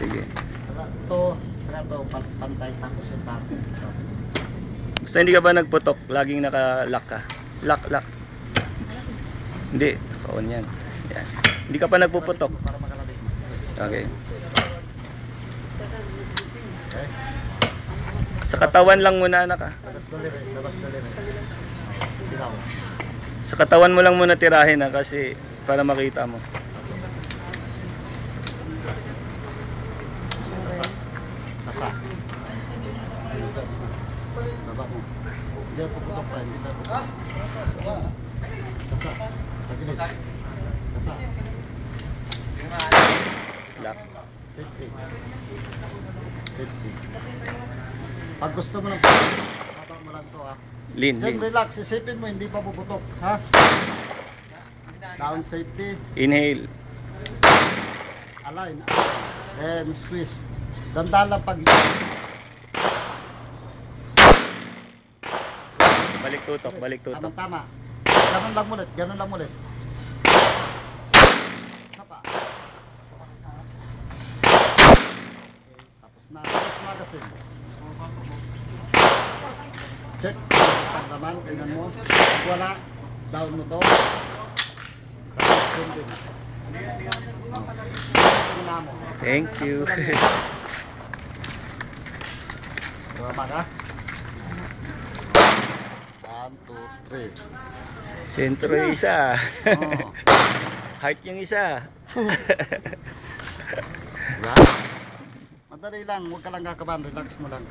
Sige. Saka to, pantay tapos yung tapo. Basta hindi ka ba nagputok? Laging naka-lock ka? Lock. Hindi. Naka-on yan. Yan. Hindi ka pa nagpuputok. Para makalabit. Okay. Okay. Sa katawan lang muna anak ah. Labas daliri. Ilaw. Sa katawan mo lang muna tirahin ah, kasi para makita mo. Kasa. Baba mo. Hindi ako puputok pa. Hindi na puputok. Kasa. Tagilid. Kasa. Lock. Safety. Pag gusto mo lang baba mo lang to ha. Lean. Then relax. Isipin mo hindi pa puputok. Ha? Down safety. Inhale. Align. Then squeeze. Dandan lang pag Balik tutok. tama. Ganun lang ulit. Sapa. Tapos na. Tapos magazine. Check. Pag naman, tingnan mo. Pag wala, down mo to. Tapos yun din. Tingnan mo. Thank you. Tama ka? 1, 2, 3. Sentro yung isa. Oh. Heart yung isa. Diba? Madali lang, huwag ka lang kakabahan, relax mo lang.